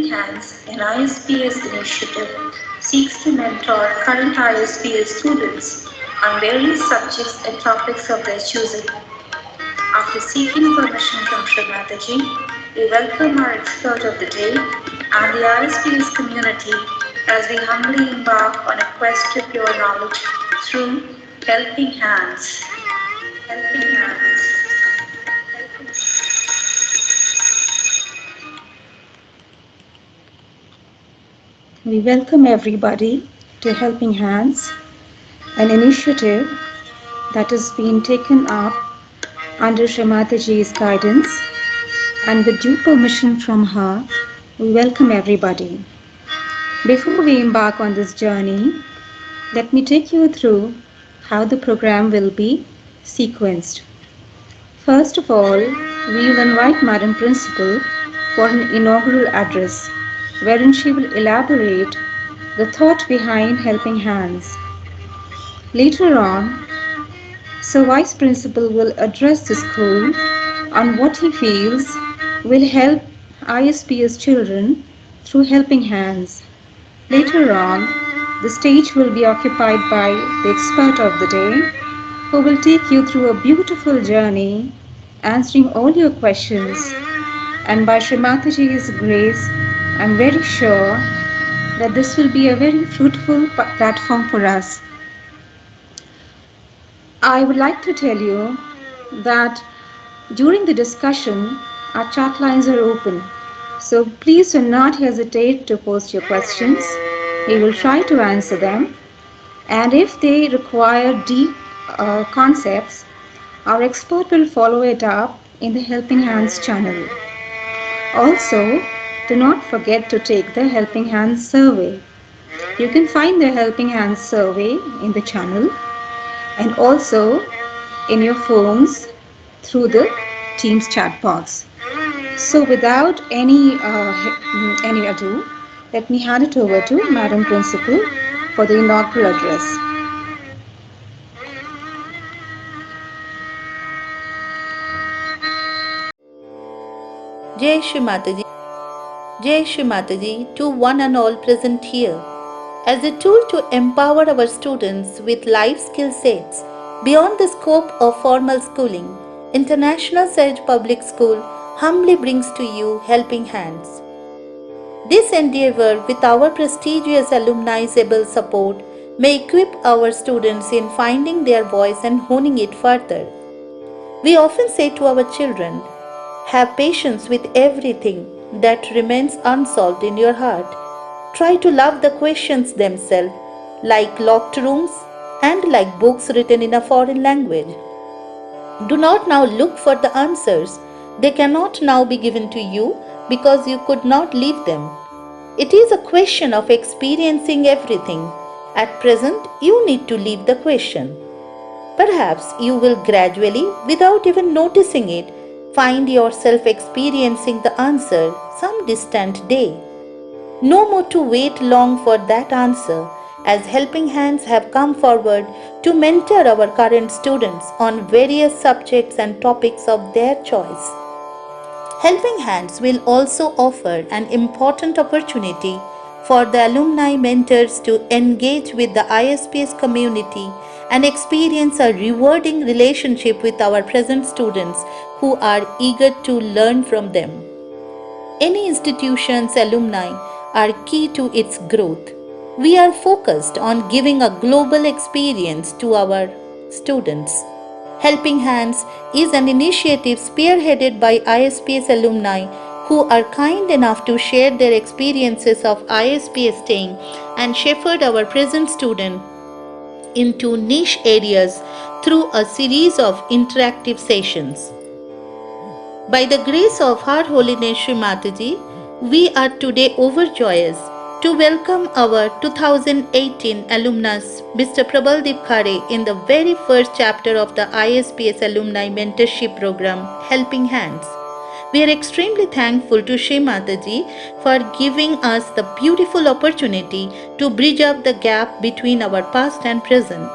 Helping Hands, an ISPS initiative, seeks to mentor current ISPS students on various subjects and topics of their choosing. After seeking permission from Shri Mataji, we welcome our expert of the day and the ISPS community as we humbly embark on a quest to pure knowledge through Helping Hands. Helping Hands. We welcome everybody to Helping Hands, an initiative that has been taken up under Shri Mataji's guidance, and with due permission from her, we welcome everybody. Before we embark on this journey, let me take you through how the program will be sequenced. First of all, we will invite Madam Principal for an inaugural address, wherein she will elaborate the thought behind Helping Hands. Later on, Sir Vice Principal will address the school on what he feels will help ISPS children through Helping Hands. Later on, the stage will be occupied by the expert of the day, who will take you through a beautiful journey, answering all your questions. And by Shri Mataji's grace, I'm very sure that this will be a very fruitful platform for us. I would like to tell you that during the discussion, our chat lines are open. So please do not hesitate to post your questions. We will try to answer them. And if they require deep concepts, our expert will follow it up in the Helping Hands channel. Also, do not forget to take the Helping Hands survey. You can find the Helping Hands survey in the channel and also in your phones through the Teams chat box. So without any ado, let me hand it over to Madam Principal for the inaugural address. Jai Shri Mataji to one and all present here. As a tool to empower our students with life skill sets beyond the scope of formal schooling, International Surge Public School humbly brings to you Helping Hands. This endeavour, with our prestigious alumni's able support, may equip our students in finding their voice and honing it further. We often say to our children, have patience with everything that remains unsolved in your heart. Try to love the questions themselves, like locked rooms and like books written in a foreign language. Do not now look for the answers. They cannot now be given to you because you could not leave them. It is a question of experiencing everything. At present, you need to leave the question. Perhaps you will gradually, without even noticing it, find yourself experiencing the answer some distant day. No more to wait long for that answer, as Helping Hands have come forward to mentor our current students on various subjects and topics of their choice. Helping Hands will also offer an important opportunity for the alumni mentors to engage with the ISPS community and experience a rewarding relationship with our present students who are eager to learn from them. Any institution's alumni are key to its growth. We are focused on giving a global experience to our students. Helping Hands is an initiative spearheaded by ISPS alumni who are kind enough to share their experiences of ISPS staying and shepherd our present students into niche areas through a series of interactive sessions. By the grace of Her Holiness Shri Mataji, we are today overjoyous to welcome our 2018 alumnus, Mr. Prabaldeep Khare, in the very first chapter of the ISPS Alumni Mentorship Program, Helping Hands. We are extremely thankful to Shri Mataji for giving us the beautiful opportunity to bridge up the gap between our past and present.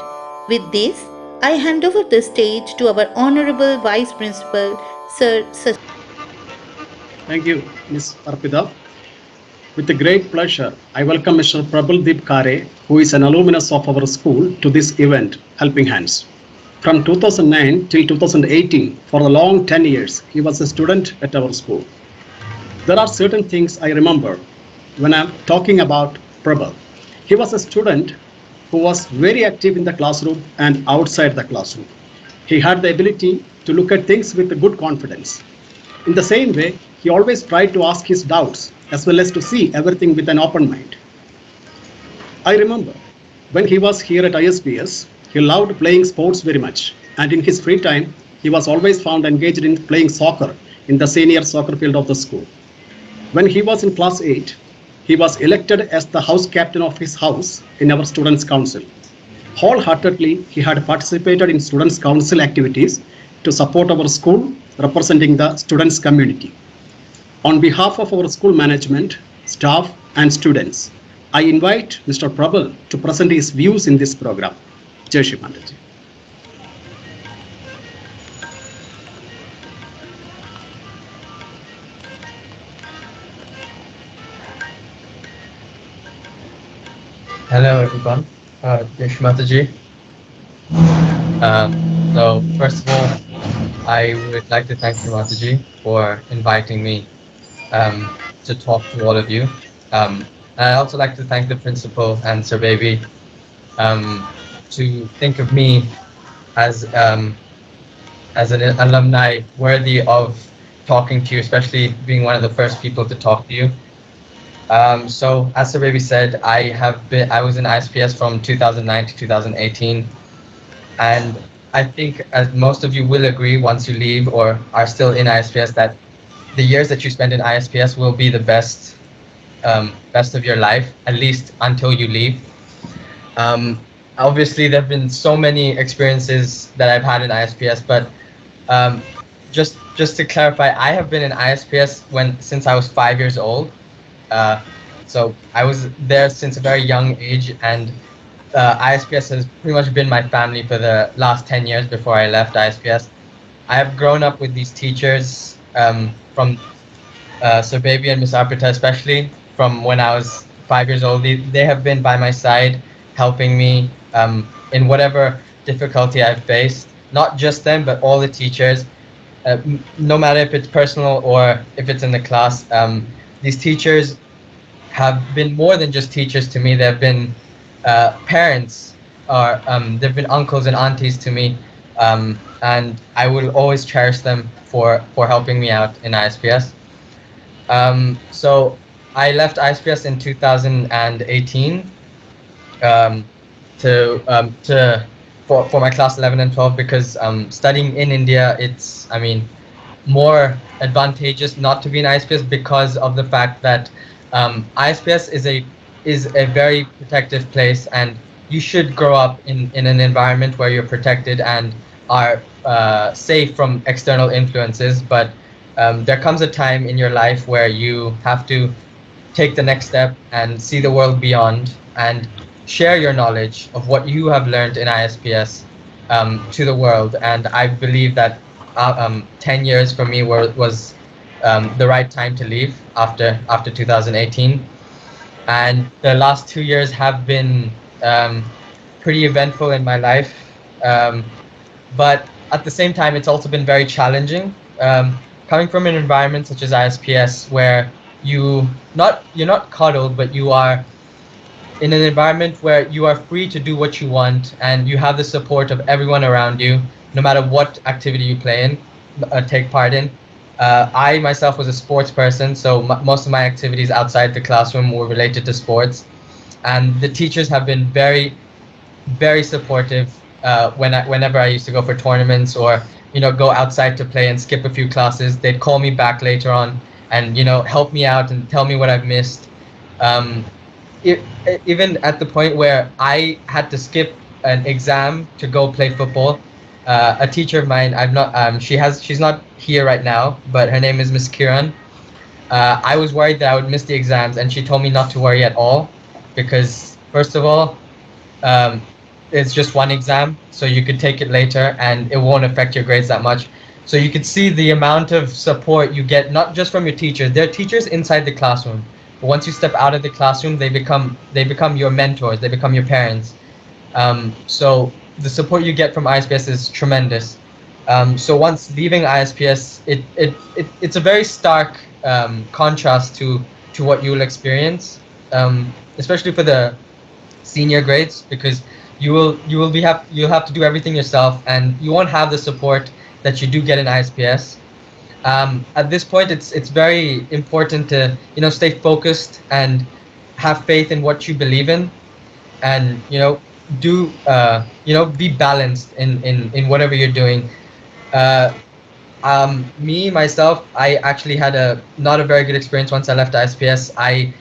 With this, I hand over the stage to our Honorable Vice Principal, Sir. Thank you, Ms. Arpita. With a great pleasure, I welcome Mr. Prabal Kare, who is an alumnus of our school, to this event, Helping Hands. From 2009 till 2018, for a long 10 years, he was a student at our school. There are certain things I remember when I'm talking about Prabal. He was a student who was very active in the classroom and outside the classroom. He had the ability to look at things with good confidence. In the same way, he always tried to ask his doubts as well as to see everything with an open mind. I remember when he was here at ISPS, he loved playing sports very much, and in his free time, he was always found engaged in playing soccer in the senior soccer field of the school. When he was in class 8, he was elected as the house captain of his house in our students' council. Wholeheartedly, he had participated in students' council activities to support our school, representing the students' community. On behalf of our school management, staff, and students, I invite Mr. Prabal to present his views in this program. Jai Shri Mataji. Hello, everyone. Jai Shri Mataji. So, first of all, I would like to thank Shri Mataji for inviting me to talk to all of you. And I'd also like to thank the principal and Sir Baby to think of me as an alumni worthy of talking to you, especially being one of the first people to talk to you. So as Sir Baby said, I was in ISPS from 2009 to 2018, and I think, as most of you will agree, once you leave or are still in ISPS, that the years that you spend in ISPS will be the best of your life, at least until you leave. Obviously, there have been so many experiences that I've had in ISPS, but um, just to clarify, I have been in ISPS since I was 5 years old. Uh, so I was there since a very young age, and ISPS has pretty much been my family for the last 10 years before I left ISPS. I have grown up with these teachers from Sir Baby and Miss Arpita, especially from when I was 5 years old. They have been by my side, helping me in whatever difficulty I've faced. Not just them, but all the teachers, no matter if it's personal or if it's in the class. These teachers have been more than just teachers to me. They've been parents, or they've been uncles and aunties to me, and I will always cherish them for helping me out in ISPS. So I left ISPS in 2018 um, to for my class 11 and 12, because studying in India, it's, I mean, more advantageous not to be in ISPS because of the fact that ISPS is a very protective place, and you should grow up in an environment where you're protected and are safe from external influences. But there comes a time in your life where you have to take the next step and see the world beyond, and share your knowledge of what you have learned in ISPS to the world. And I believe that 10 years for me was the right time to leave after 2018. And the last 2 years have been pretty eventful in my life. But at the same time, it's also been very challenging. Coming from an environment such as ISPS, where you're not coddled, but you are in an environment where you are free to do what you want, and you have the support of everyone around you, no matter what activity you take part in. I myself was a sports person, so most of my activities outside the classroom were related to sports, and the teachers have been very, very supportive whenever I used to go for tournaments, or go outside to play and skip a few classes. They'd call me back later on and help me out and tell me what I've missed. Um, e- Even at the point where I had to skip an exam to go play football. A teacher of mine, I've not she's not here right now, but her name is Miss Kiran. I was worried that I would miss the exams, and she told me not to worry at all, because first of all, um, it's just one exam, so you could take it later and it won't affect your grades that much. So you could see the amount of support you get, not just from your teachers. There are teachers inside the classroom, But once you step out of the classroom, they become your mentors, they become your parents. So the support you get from ISPS is tremendous. So once leaving ISPS, it's a very stark contrast to what you will experience, especially for the senior grades, because you'll have to do everything yourself, and you won't have the support that you do get in ISPS. At this point, it's very important to stay focused and have faith in what you believe in, and do be balanced in whatever you're doing. Uh, Me myself, I actually had a not a very good experience once I left ISPS. I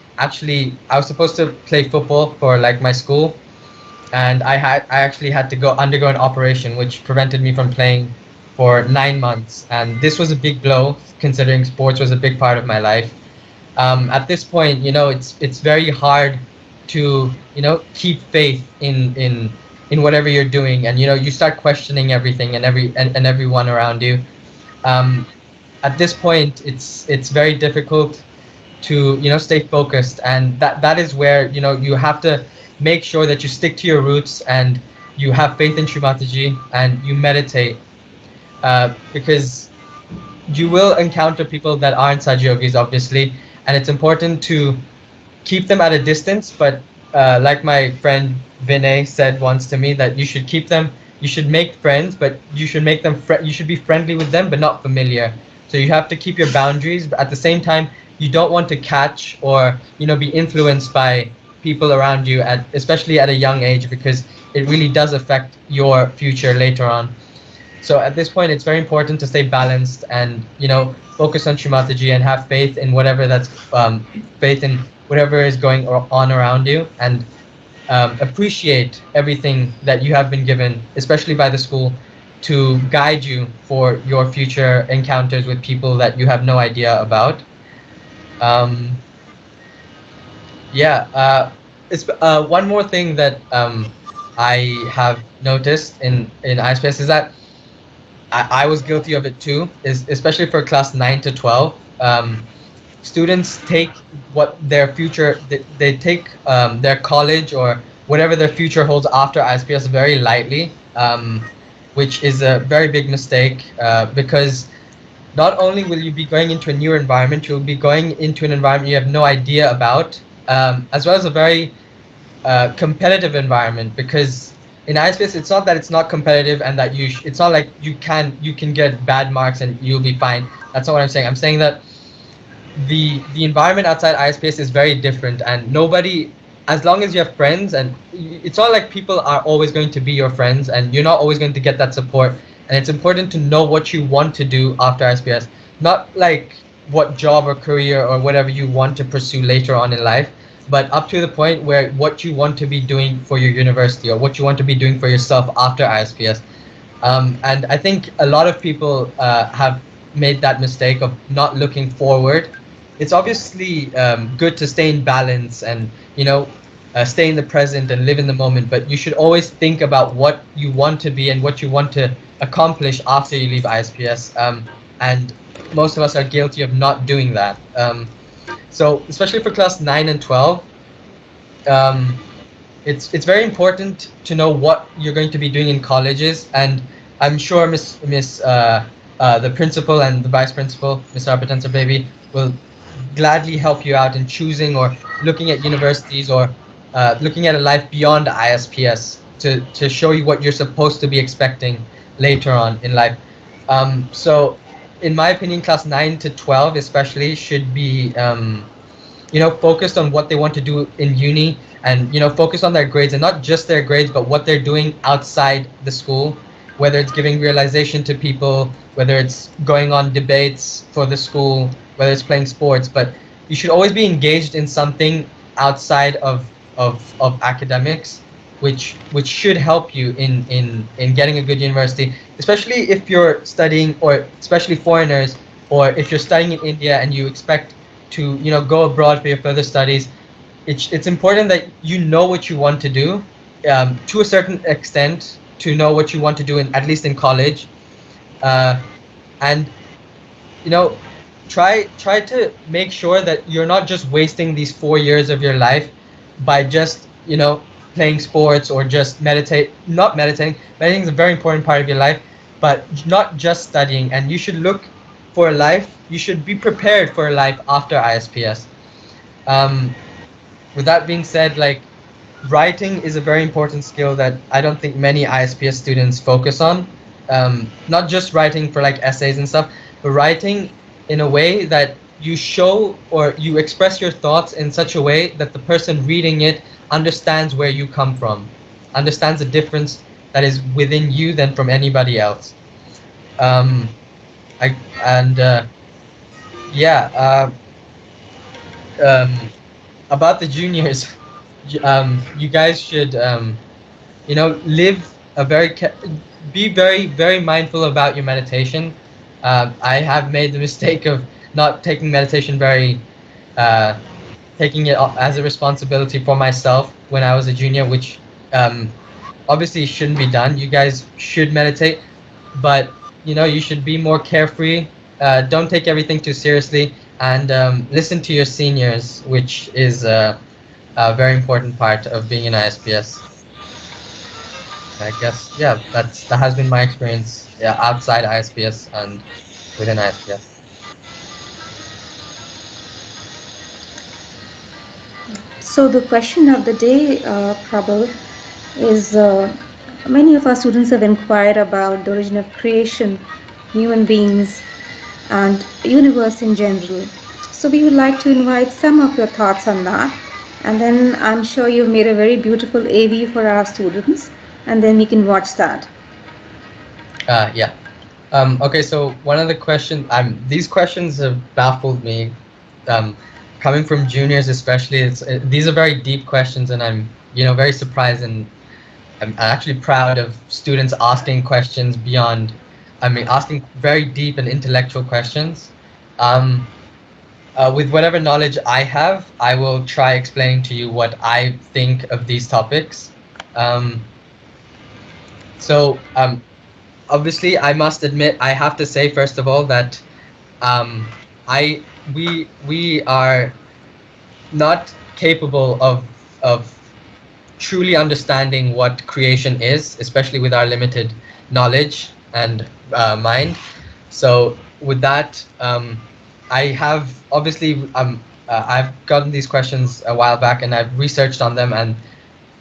was supposed to play football for like my school, and I actually had to go undergo an operation which prevented me from playing for 9 months, and this was a big blow considering sports was a big part of my life. At this point, it's very hard to keep faith in whatever you're doing, and you start questioning everything and everyone around you. um, at this point, it's very difficult to stay focused, and that is where you have to make sure that you stick to your roots, and you have faith in Shri Mataji, and you meditate, because you will encounter people that aren't Saj yogis, obviously, and it's important to keep them at a distance. But like my friend Vinay said once to me, that you should make friends, but you should make them, you should be friendly with them, but not familiar. So you have to keep your boundaries, but at the same time, you don't want to catch or, be influenced by people around you, especially at a young age, because it really does affect your future later on. So at this point, it's very important to stay balanced and focus on Shrimataji and have faith in faith in whatever is going on around you, and appreciate everything that you have been given, especially by the school, to guide you for your future encounters with people that you have no idea about. Um, yeah, it's one more thing that I have noticed in ISPS is that I was guilty of it too, is especially for class 9 to 12. Students take what their future, they take their college or whatever their future holds after ISPS very lightly, which is a very big mistake, because not only will you be going into a new environment, you'll be going into an environment you have no idea about, as well as a very competitive environment, because in ISPS it's not that it's not competitive and that it's not like you can get bad marks and you'll be fine. That's not what I'm saying. I'm saying that the environment outside ISPS is very different, and nobody, as long as you have friends, and it's not like people are always going to be your friends, and you're not always going to get that support. And it's important to know what you want to do after ISPS, not like what job or career or whatever you want to pursue later on in life, but up to the point where what you want to be doing for your university or what you want to be doing for yourself after ISPS. And I think a lot of people have made that mistake of not looking forward. It's obviously good to stay in balance and stay in the present and live in the moment, but you should always think about what you want to be and what you want to accomplish after you leave ISPS. And most of us are guilty of not doing that. So especially for class 9 and 12, um, it's very important to know what you're going to be doing in colleges, and I'm sure the principal and the vice principal, Miss Arpatansa Baby, will gladly help you out in choosing or looking at universities, or looking at a life beyond ISPS, to show you what you're supposed to be expecting later on in life. So in my opinion, class 9 to 12 especially should be focused on what they want to do in uni, and focus on their grades, and not just their grades, but what they're doing outside the school, whether it's giving realization to people, whether it's going on debates for the school, whether it's playing sports. But you should always be engaged in something outside of academics, which should help you in getting a good university, especially if you're studying, or especially foreigners, or if you're studying in India and you expect to go abroad for your further studies. It's important that you know what you want to do, to a certain extent, to know what you want to do, in at least in college, and you know try to make sure that you're not just wasting these 4 years of your life by just playing sports or just not meditating is a very important part of your life, but not just studying. And you should look for a life, you should be prepared for a life after ISPS. um, with that being said, like, writing is a very important skill that I don't think many ISPS students focus on. Not just writing for like essays and stuff, but writing in a way that you show or you express your thoughts in such a way that the person reading it understands where you come from, understands the difference that is within you than from anybody else. Um, I and Yeah. Um, about the juniors, you guys should live a be very, very mindful about your meditation. I have made the mistake of not taking meditation very, uh, taking it as a responsibility for myself when I was a junior, which um, obviously shouldn't be done. You guys should meditate, but you should be more carefree. Don't take everything too seriously, and listen to your seniors, which is a very important part of being in ISPS. I guess, yeah, that has been my experience, yeah, outside ISPS and within ISPS. So the question of the day, Prabal, is many of our students have inquired about the origin of creation, human beings, and universe in general. So we would like to invite some of your thoughts on that. And then I'm sure you've made a very beautiful AV for our students, and then we can watch that. Yeah. Okay, so one of the questions, these questions have baffled me. Um, Coming from juniors, especially, these are very deep questions, and I'm, very surprised, and I'm actually proud of students asking questions beyond, asking very deep and intellectual questions. Um, with whatever knowledge I have, I will try explaining to you what I think of these topics. Um, so, obviously, I must admit, I have to say first of all that um, I we are not capable of truly understanding what creation is, especially with our limited knowledge and mind. So with that, I have obviously I've gotten these questions a while back, and I've researched on them. And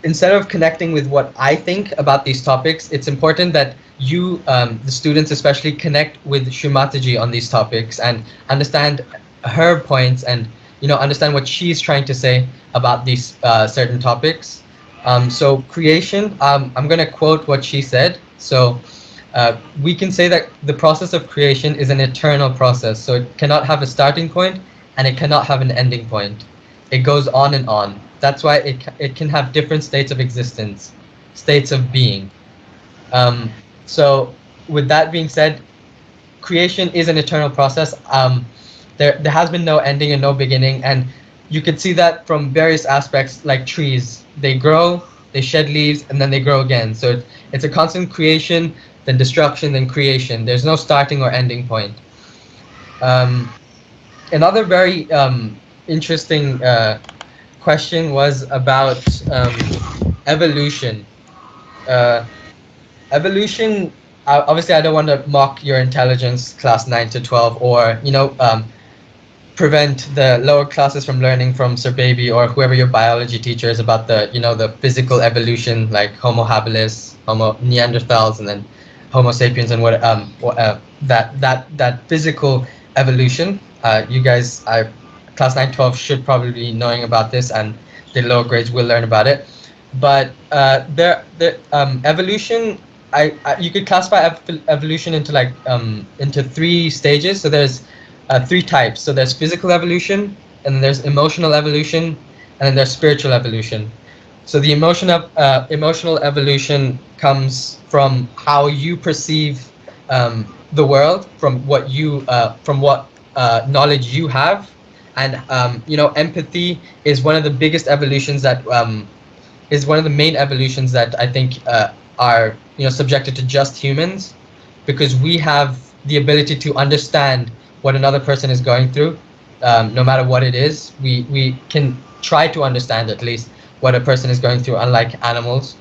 instead of connecting with what I think about these topics, it's important that you, the students especially, connect with Shri Mataji on these topics and understand her points, and understand what she's trying to say about these certain topics. So creation, I'm going to quote what she said. So we can say that the process of creation is an eternal process. So it cannot have a starting point, and it cannot have an ending point. It goes on and on. That's why it can have different states of existence, states of being. So with that being said, creation is an eternal process. There has been no ending and no beginning, and you could see that from various aspects, like trees. They grow, they shed leaves, and then they grow again. So it's a constant creation, then destruction, then creation. There's no starting or ending point. Another very interesting question was about evolution. Uh, Evolution. Obviously, I don't want to mock your intelligence, class 9 to 12, or prevent the lower classes from learning from Sir Baby or whoever your biology teacher is about the physical evolution, like Homo habilis, Homo Neanderthals, and then Homo sapiens, and that physical evolution. You guys, class 9, 12 should probably be knowing about this, and the lower grades will learn about it. But the evolution, you could classify evolution into into three stages. So there's three types. So there's physical evolution, and then there's emotional evolution, and then there's spiritual evolution. So the emotional evolution comes from how you perceive the world, from what knowledge you have. And empathy is one of the biggest evolutions that is one of the main evolutions that I think are subjected to just humans, because we have the ability to understand what another person is going through, no matter what it is. We can try to understand at least what a person is going through, unlike animals.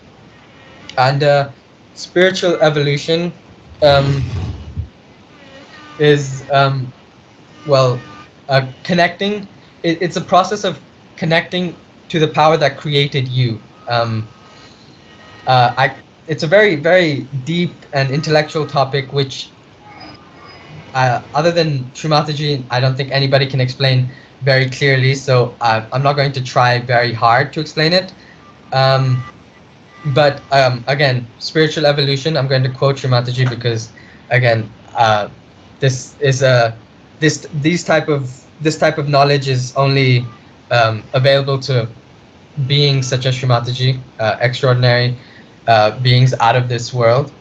And spiritual evolution um, is well, connecting. It's a process of connecting to the power that created you. It's a very, very deep and intellectual topic, which, other than Shri Mataji, I don't think anybody can explain very clearly. So I'm not going to try very hard to explain it. Um, but again, spiritual evolution. I'm going to quote Shri Mataji because, again, this is a this type of knowledge is only available to beings such as Shri Mataji, extraordinary beings out of this world.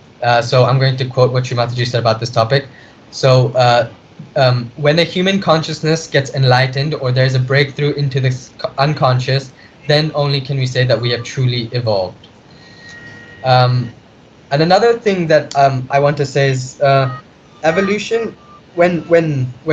So I'm going to quote what Shri Mataji said about this topic. So when a human consciousness gets enlightened, or there's a breakthrough into the unconscious, then only can we say that we have truly evolved. Um, and another thing that I want to say is evolution. When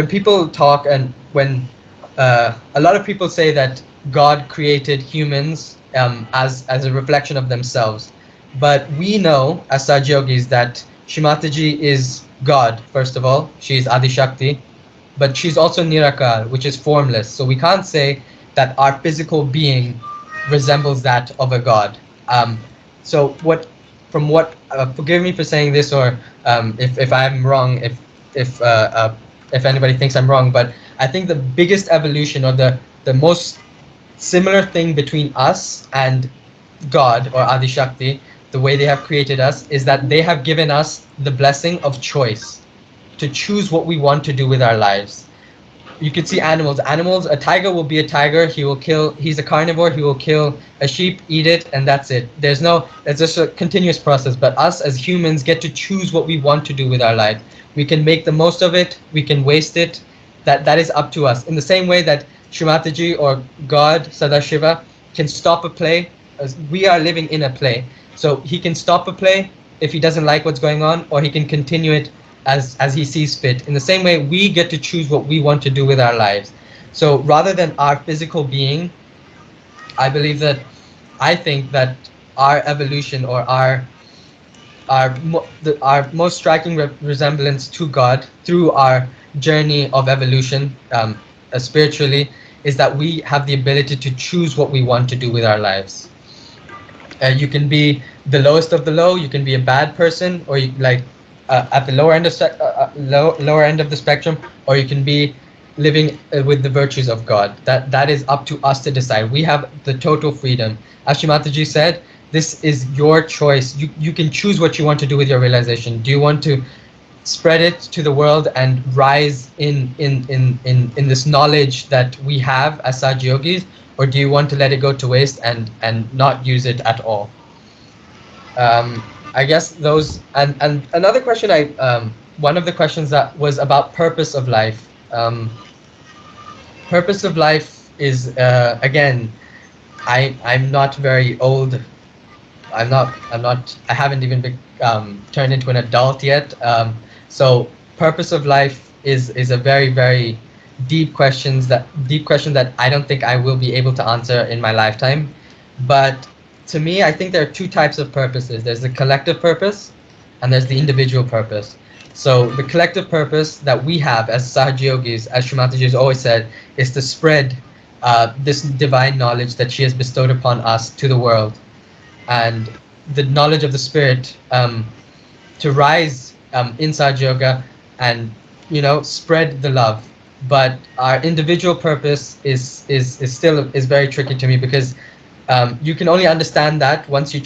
people talk, and when a lot of people say that God created humans as a reflection of themselves, but we know as Saj Yogis that Shrimataji is God. First of all, she is Adishakti, but she's also Nirakar, which is formless. So we can't say that our physical being resembles that of a god. So forgive me for saying this, or if I'm wrong, if uh, uh, if anybody thinks I'm wrong, but I think the biggest evolution, or the most similar thing between us and God or Adi Shakti, the way they have created us, is that they have given us the blessing of choice to choose what we want to do with our lives. You can see animals, a tiger will be a tiger, he's a carnivore, he will kill a sheep, eat it, and that's it. It's just a continuous process. But us as humans get to choose what we want to do with our life. We can make the most of it, we can waste it. That is up to us. In the same way that Shrimataji or God Sadashiva can stop a play, as we are living in a play, so he can stop a play if he doesn't like what's going on, or he can continue it as he sees fit. In the same way, we get to choose what we want to do with our lives. So rather than our physical being, I believe that I think that our evolution, or our most striking resemblance to God through our journey of evolution, spiritually, is that we have the ability to choose what we want to do with our lives. You can be the lowest of the low. You can be a bad person, or you like at the lower end of lower end of the spectrum, or you can be living with the virtues of God. That is up to us to decide. We have the total freedom. As Mataji said, this is your choice. You can choose what you want to do with your realization. Do you want to spread it to the world and rise in this knowledge that we have as Saj Yogis, or do you want to let it go to waste and not use it at all? I guess those, and another question, one of the questions that was about purpose of life. Purpose of life is, again, I'm not very old. I haven't even been, turned into an adult yet. So purpose of life is a very, very deep question that I don't think I will be able to answer in my lifetime. But to me, I think there are two types of purposes. There's the collective purpose, and there's the individual purpose. So the collective purpose that we have as Sahaj Yogis, as Shri Mataji has always said, is to spread this divine knowledge that she has bestowed upon us to the world, and the knowledge of the spirit, to rise inside yoga, and spread the love. But our individual purpose is still is very tricky to me, because you can only understand that once you're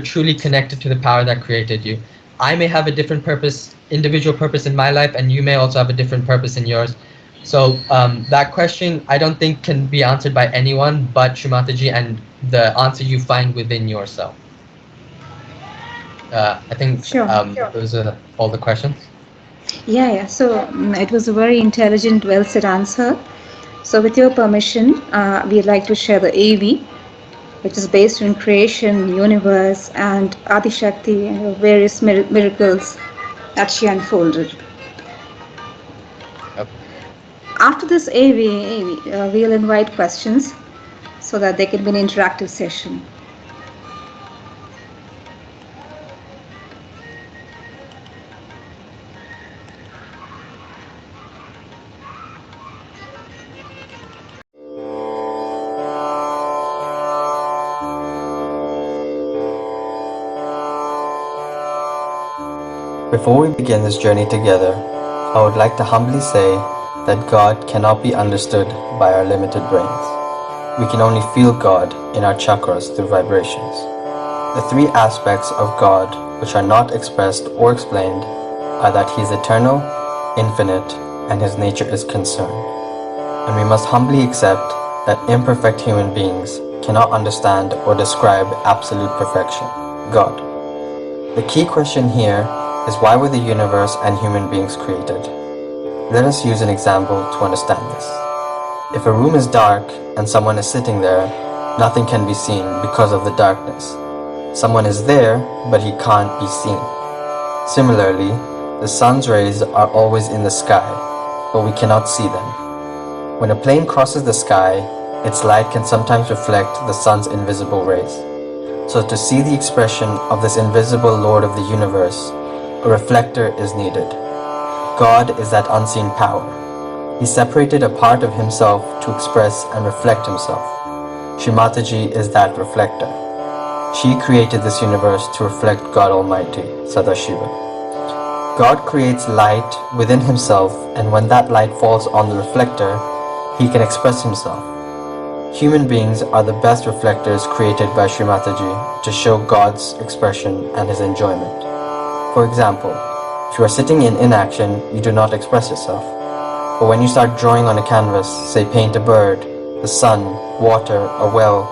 truly connected to the power that created you. I may have a different purpose, individual purpose in my life, and you may also have a different purpose in yours. So that question, I don't think, can be answered by anyone but Shri Mataji, and the answer you find within yourself. I think Sure. those are all the questions. Yeah. So it was a very intelligent, well said answer. So, with your permission, we'd like to share the AV, which is based on creation, universe, and Adishakti, and various miracles that she unfolded. After this AV, we'll invite questions so that there can be an interactive session. Before we begin this journey together, I would like to humbly say that God cannot be understood by our limited brains. We can only feel God in our chakras through vibrations. The three aspects of God which are not expressed or explained are that He is eternal, infinite, and His nature is concerned. And we must humbly accept that imperfect human beings cannot understand or describe absolute perfection, God. The key question here is why were the universe and human beings created? Let us use an example to understand this. If a room is dark and someone is sitting there, nothing can be seen because of the darkness. Someone is there, but he can't be seen. Similarly, the sun's rays are always in the sky, but we cannot see them. When a plane crosses the sky, its light can sometimes reflect the sun's invisible rays. So to see the expression of this invisible Lord of the universe, a reflector is needed. God is that unseen power. He separated a part of himself to express and reflect himself. Shri Mataji is that reflector. She created this universe to reflect God Almighty, Sadashiva. God creates light within himself, and when that light falls on the reflector, he can express himself. Human beings are the best reflectors created by Shri Mataji to show God's expression and his enjoyment. For example, if you are sitting in inaction, you do not express yourself. But when you start drawing on a canvas, say paint a bird, the sun, water, a well,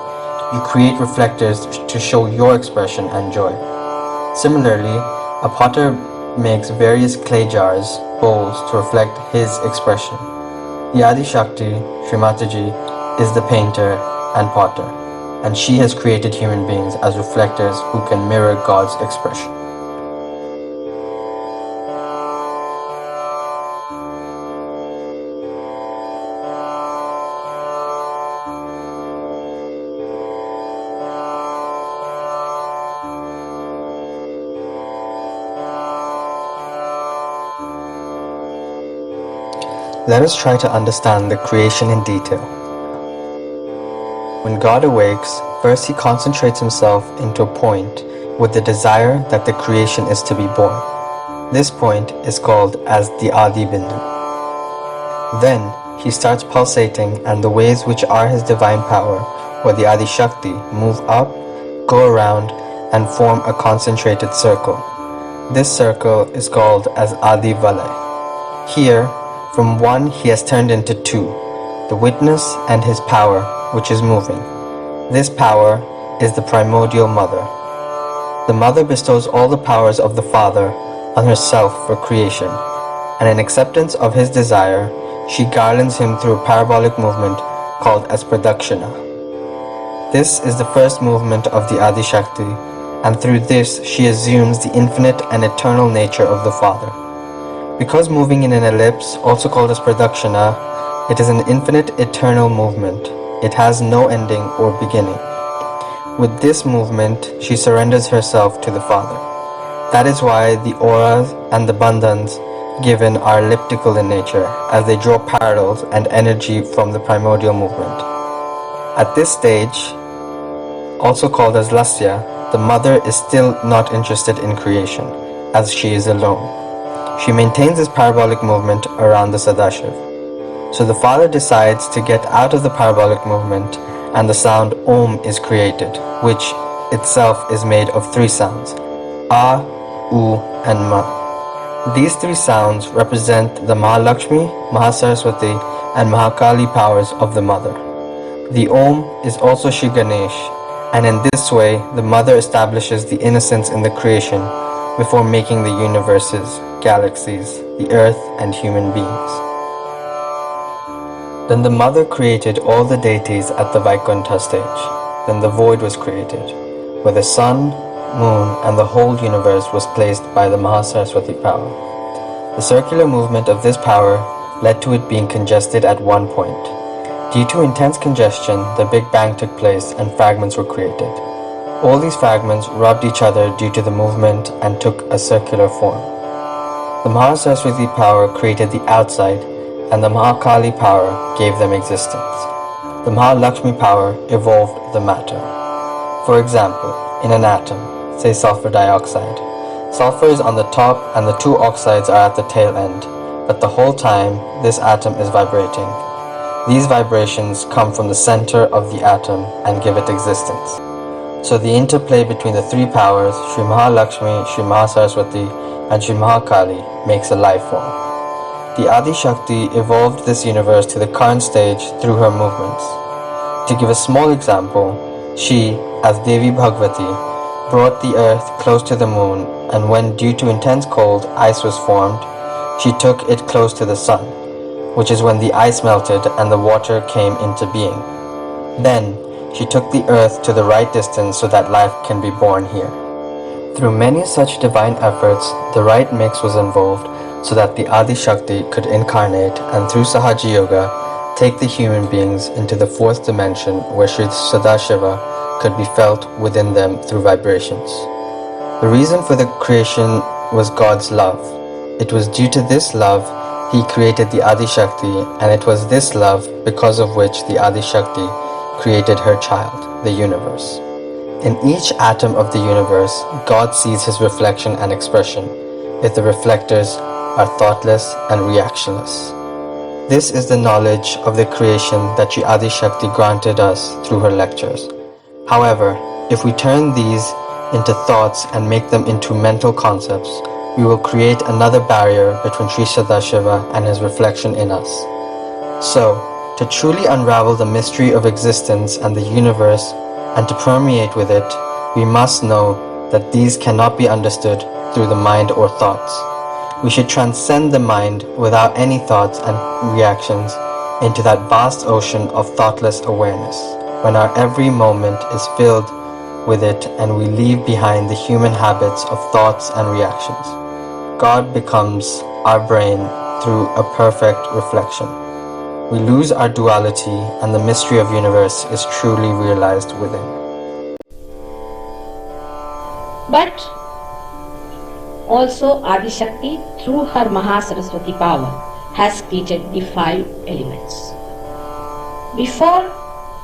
you create reflectors to show your expression and joy. Similarly, a potter makes various clay jars, bowls, to reflect his expression. The Adi-Shakti, Shri Mataji, is the painter and potter, and she has created human beings as reflectors who can mirror God's expression. Let us try to understand the creation in detail. When God awakes, first he concentrates himself into a point with the desire that the creation is to be born. This point is called as the Adi Bindu. Then he starts pulsating, and the waves which are his divine power, or the Adi-Shakti, move up, go around, and form a concentrated circle. This circle is called as Adi Valay. Here, from one he has turned into two, the witness and his power, which is moving. This power is the primordial mother. The mother bestows all the powers of the father on herself for creation, and in acceptance of his desire, she garlands him through a parabolic movement called as pradakshina. This is the first movement of the Adi-Shakti, and through this she assumes the infinite and eternal nature of the father. Because moving in an ellipse, also called as pradakshina, it is an infinite eternal movement. It has no ending or beginning. With this movement, she surrenders herself to the Father. That is why the auras and the bandhans given are elliptical in nature, as they draw parallels and energy from the primordial movement. At this stage, also called as lasya, the mother is still not interested in creation, as she is alone. She maintains this parabolic movement around the Sadashiv. So the father decides to get out of the parabolic movement, and the sound Om is created, which itself is made of three sounds, A, U, and Ma. These three sounds represent the Mahalakshmi, Mahasaraswati, and Mahakali powers of the mother. The Om is also Shri Ganesh, and in this way the mother establishes the innocence in the creation before making the universes, galaxies, the earth, and human beings. Then the mother created all the deities at the Vaikuntha stage. Then the void was created, where the sun, moon, and the whole universe was placed by the Mahasaraswati power. The circular movement of this power led to it being congested at one point. Due to intense congestion, the Big Bang took place and fragments were created. All these fragments rubbed each other due to the movement and took a circular form. The Mahasaraswati power created the outside, and the Mahakali power gave them existence. The Mahalakshmi power evolved the matter. For example, in an atom, say sulfur dioxide, sulfur is on the top and the two oxides are at the tail end, but the whole time this atom is vibrating. These vibrations come from the center of the atom and give it existence. So the interplay between the three powers, Shri Mahalakshmi, Shri Mahasaraswati, and Shri Mahakali, makes a life form. The Adi-Shakti evolved this universe to the current stage through her movements. To give a small example, she, as Devi Bhagavati, brought the earth close to the moon, and when due to intense cold ice was formed, she took it close to the sun, which is when the ice melted and the water came into being. Then, she took the earth to the right distance so that life can be born here. Through many such divine efforts, the right mix was involved so that the Adi-Shakti could incarnate and through Sahaja Yoga take the human beings into the fourth dimension where Sri Sadashiva could be felt within them through vibrations. The reason for the creation was God's love. It was due to this love He created the Adi-Shakti, and it was this love because of which the Adi-Shakti created her child, the universe. In each atom of the universe, God sees His reflection and expression, if the reflectors are thoughtless and reactionless. This is the knowledge of the creation that Sri Adi-Shakti granted us through her lectures. However, if we turn these into thoughts and make them into mental concepts, we will create another barrier between Sri Sadashiva and His reflection in us. So, to truly unravel the mystery of existence and the universe and to permeate with it, we must know that these cannot be understood through the mind or thoughts. We should transcend the mind without any thoughts and reactions into that vast ocean of thoughtless awareness, when our every moment is filled with it and we leave behind the human habits of thoughts and reactions. God becomes our brain through a perfect reflection. We lose our duality and the mystery of universe is truly realized within. But also Adi-Shakti, through her Mahasaraswati power, has created the 5 elements. Before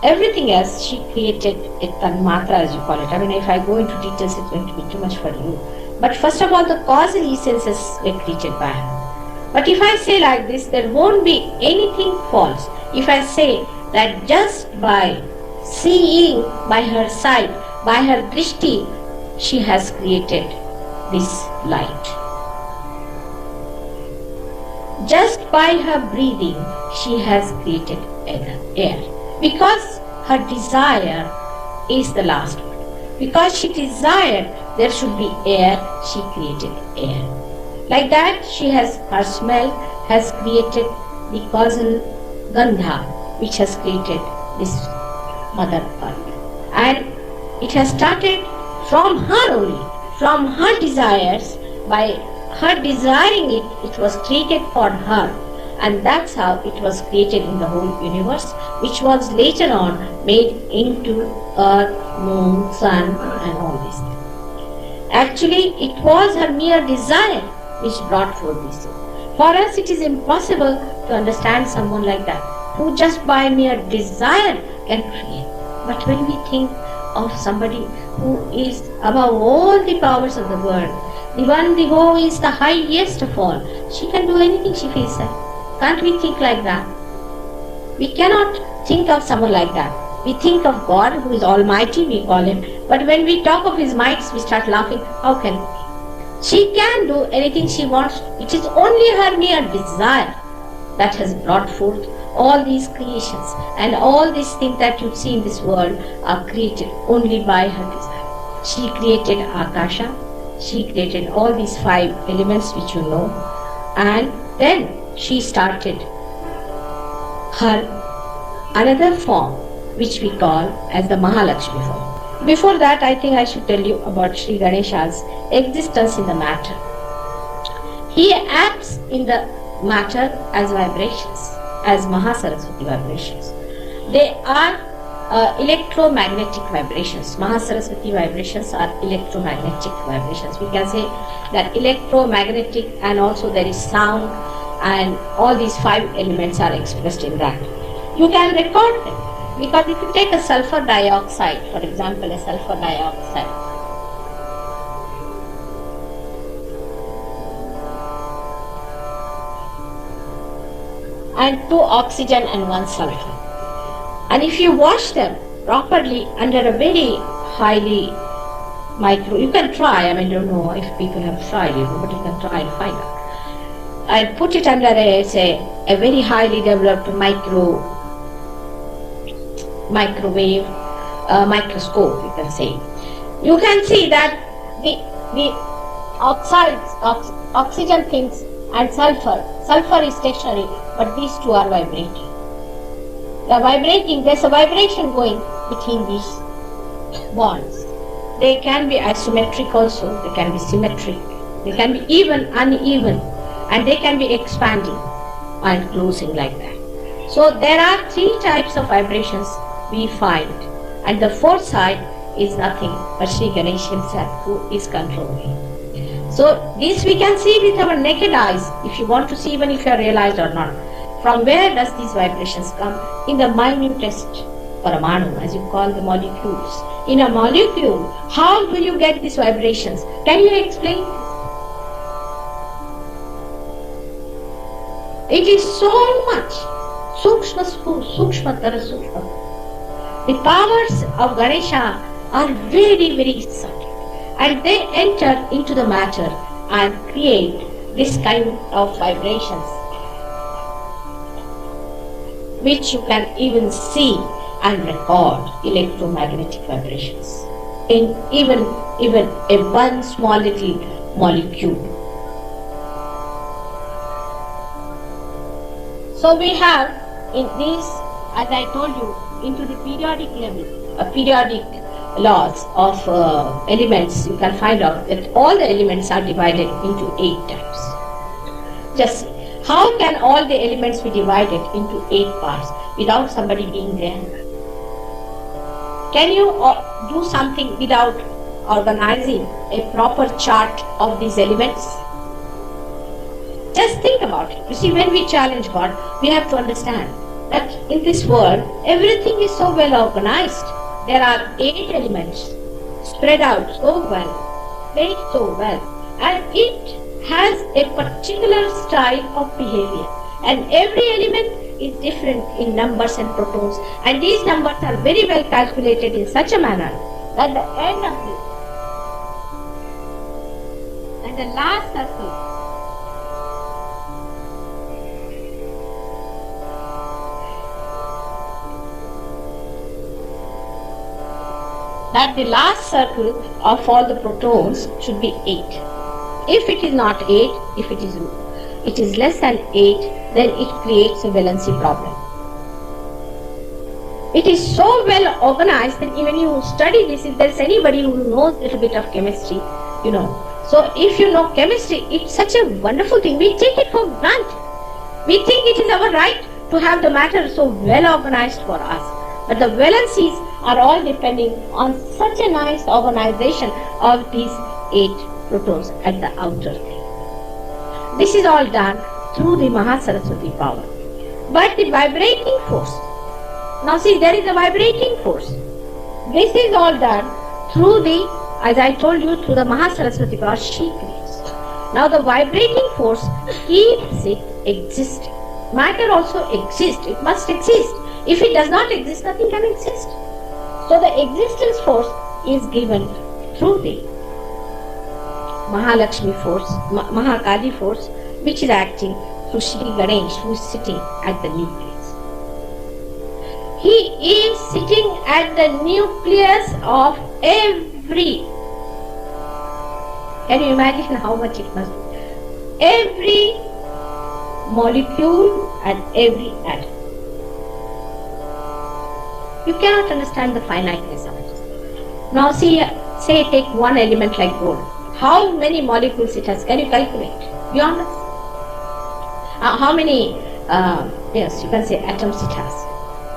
everything else, she created a Tanmatra, as you call it. I mean, if I go into details, it's going to be too much for you. But first of all, the causal essences were created by her. But if I say like this, there won't be anything false. If I say that just by seeing by her sight, by her drishti, she has created this light. Just by her breathing, she has created air. Because her desire is the last one. Because she desired there should be air, she created air. Like that, her smell has created the causal gandha, which has created this Mother Earth. And it has started from her only, from her desires. By her desiring it, it was created for her. And that's how it was created in the whole universe, which was later on made into earth, moon, sun, and all these things. Actually, it was her mere desire which brought forth this. For us, it is impossible to understand someone like that, who just by mere desire can create. But when we think of somebody who is above all the powers of the world, the one who is the highest of all, she can do anything she feels like. Can't we think like that? We cannot think of someone like that. We think of God, who is almighty, we call Him. But when we talk of His mights, we start laughing. How can it be? She can do anything she wants. It is only her mere desire that has brought forth all these creations. And all these things that you see in this world are created only by her desire. She created Akasha. She created all these 5 elements which you know. And then she started her another form, which we call as the Mahalakshmi form. Before that, I think I should tell you about Sri Ganesha's existence in the matter. He acts in the matter as vibrations, as Mahasaraswati vibrations. They are electromagnetic vibrations. Mahasaraswati vibrations are electromagnetic vibrations. We can say that electromagnetic, and also there is sound, and all these 5 elements are expressed in that. You can record them, because if you take a sulfur dioxide, for example, a sulfur dioxide, and 2 oxygen and 1 sulfur, and if you wash them properly under a very highly you can try, I don't know if people have tried it, but you can try and find out. And put it under a very highly developed microwave, microscope, you can say. You can see that the oxides, oxygen things, and sulfur is stationary, but these 2 are vibrating. They are vibrating, there's a vibration going between these bonds. They can be isometric also, they can be symmetric, they can be even, uneven, and they can be expanding and closing like that. So there are 3 types of vibrations we find, and the 4th side is nothing but Shri Ganesh himself, who is controlling. So this we can see with our naked eyes, if you want to see, even if you are realized or not. From where does these vibrations come? In the minutest paramanu, as you call the molecules. In a molecule, how do you get these vibrations? Can you explain? It is so much. Sukshma sukshmatara sukshma. The powers of Ganesha are very, very subtle, and they enter into the matter and create this kind of vibrations, which you can even see and record, electromagnetic vibrations in even a one small little molecule. So we have in these, as I told you, into the periodic level, periodic laws of elements, you can find out that all the elements are divided into 8 types. Just see, how can all the elements be divided into 8 parts without somebody being there? Can you do something without organizing a proper chart of these elements? Just think about it. You see, when we challenge God, we have to understand that in this world, everything is so well organized. There are 8 elements spread out so well, placed so well, and it has a particular style of behavior. And every element is different in numbers and protons, and these numbers are very well calculated in such a manner that the end of this and the last circle of all the protons should be 8. If it is not 8, if it is less than 8, then it creates a valency problem. It is so well organized that even you study this, if there is anybody who knows a little bit of chemistry, you know. So if you know chemistry, it's such a wonderful thing. We take it for granted. We think it is our right to have the matter so well organized for us. But the valencies are all depending on such a nice organization of these 8 protons at the outer thing. This is all done through the Mahasaraswati power. But the vibrating force, now see, there is a vibrating force. This is all done through the, as I told you, through the Mahasaraswati power she creates. Now the vibrating force keeps it existing. Matter also exists, it must exist. If it does not exist, nothing can exist. So the existence force is given through the Mahalakshmi force, Mahakali force, which is acting through Shri Ganesh, who is sitting at the nucleus. He is sitting at the nucleus of every. Can you imagine how much it must be? Every molecule and every atom. You cannot understand the finiteness of it. Now see, say take one element like gold. How many molecules it has? Can you calculate? Beyond us. How many, yes, you can say atoms it has.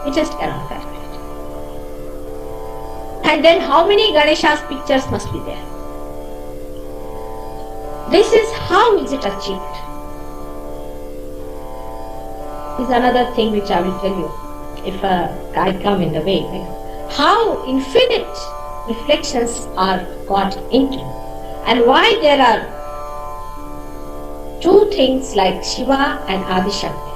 We just cannot calculate. And then how many Ganesha's pictures must be there? This is how is it achieved. Is another thing which I will tell you if I come in the way. How infinite reflections are got into, and why there are two things like Shiva and Adishakti.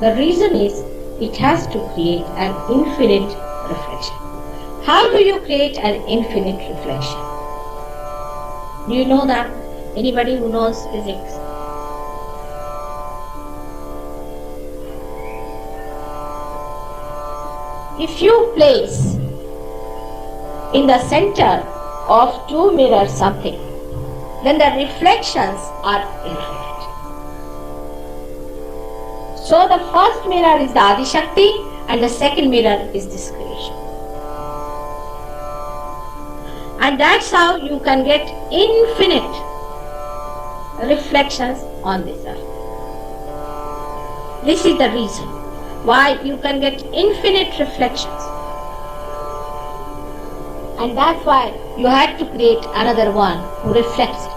The reason is it has to create an infinite reflection. How do you create an infinite reflection? Do you know that? Anybody who knows physics? If you place in the center of two mirrors something, then the reflections are infinite. So the first mirror is the Adishakti and the second mirror is this creation. And that's how you can get infinite reflections on this earth. This is the reason why you can get infinite reflections. And that's why you had to create another one who reflects it.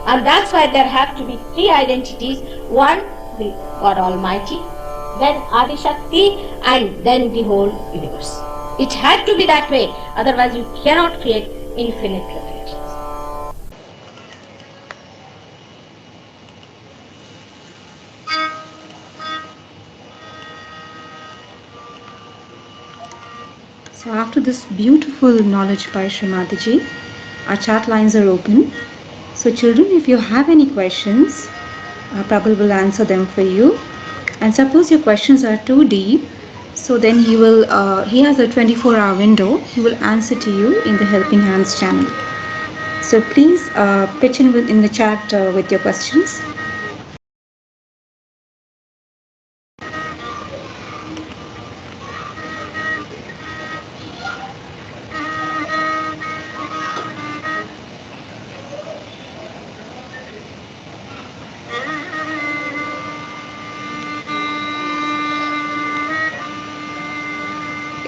And that's why there have to be three identities. One, the God Almighty, then Adishakti, and then the whole universe. It had to be that way, otherwise you cannot create infinite reflections. So after this beautiful knowledge by Shri Mataji, our chat lines are open. So children, if you have any questions, Prabal will answer them for you. And suppose your questions are too deep, so then he has a 24-hour window. He will answer to you in the Helping Hands channel. So please pitch in the chat with your questions.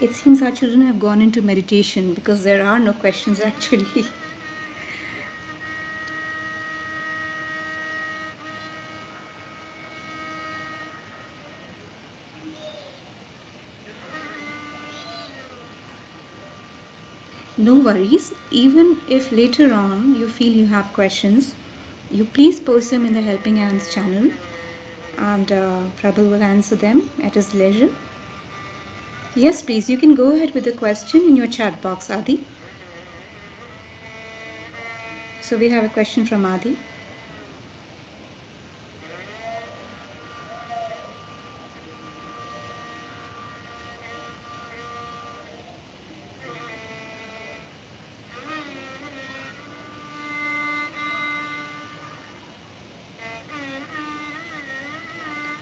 It seems our children have gone into meditation because there are no questions actually. No worries, even if later on you feel you have questions, you please post them in the Helping Hands channel and Prabal will answer them at his leisure. Yes, please, you can go ahead with the question in your chat box, Adi. So we have a question from Adi.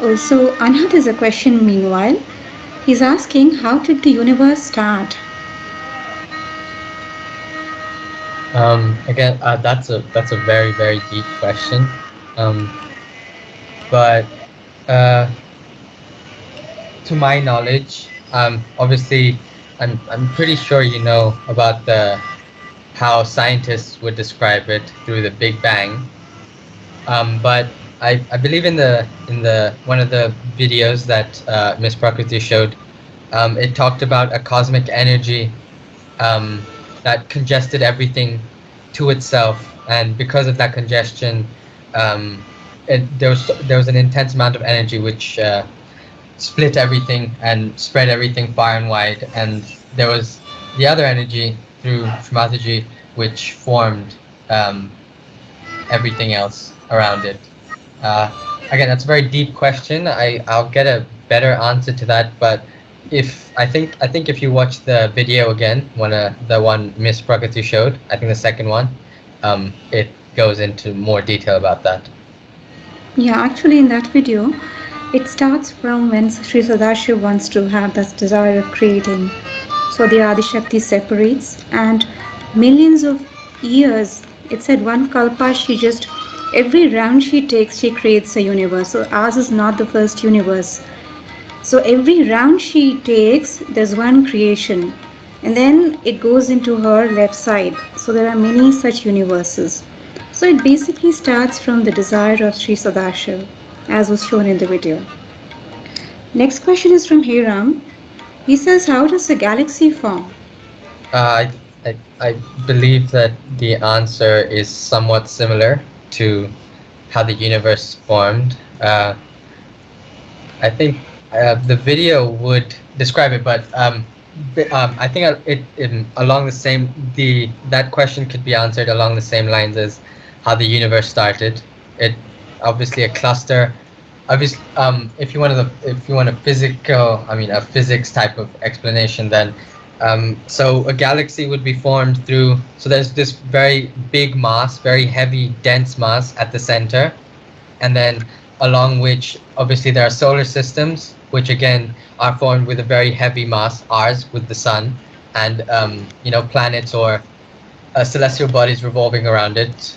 Also, Anand has a question meanwhile. He's asking, how did the universe start? Again, that's a very, very deep question. But to my knowledge, obviously, I'm pretty sure you know about how scientists would describe it through the Big Bang. But I believe in the one of the videos that Miss Prakriti showed, it talked about a cosmic energy that congested everything to itself, and because of that congestion, there was an intense amount of energy which split everything and spread everything far and wide, and there was the other energy through Shri Mataji which formed everything else around it. Again, that's a very deep question. I'll get a better answer to that, but I think if you watch the video again, the one Miss Prakriti showed, I think the second one, it goes into more detail about that. Yeah, actually in that video, it starts from when Sri Sadashiv wants to have this desire of creating. So the Adishakti separates, and millions of years It said one kalpa, every round she takes, she creates a universe. So ours is not the first universe. So every round she takes, there's one creation. And then it goes into her left side. So there are many such universes. So it basically starts from the desire of Sri Sadashiv, as was shown in the video. Next question is from Hiram. He says, how does a galaxy form? I believe that the answer is somewhat similar to how the universe formed. I think the video would describe it, but I think along the same that question could be answered along the same lines as how the universe started. It obviously a cluster. Obviously, if you want a physical, a physics type of explanation, then so a galaxy would be formed through. So there's this very big mass, very heavy, dense mass at the center, and then along which obviously there are solar systems, which again are formed with a very heavy mass, ours with the sun, and planets or celestial bodies revolving around it.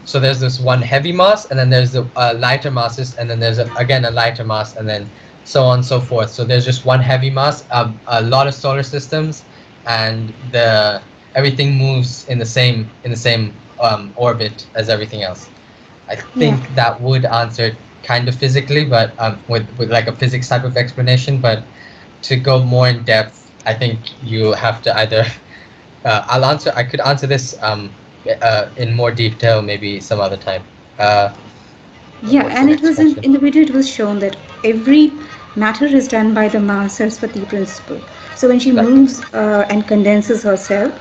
So there's this one heavy mass, and then there's the lighter masses, and then there's again a lighter mass, and then so on and so forth. So there's just one heavy mass, a lot of solar systems, and everything moves in the same orbit as everything else. I think that would answer it kind of physically, but with like a physics type of explanation. But to go more in depth, I think you have to either I could answer this in more detail maybe some other time. And it was in the video, it was shown that every matter is done by the Ma Saraswati principle. So when she moves and condenses herself,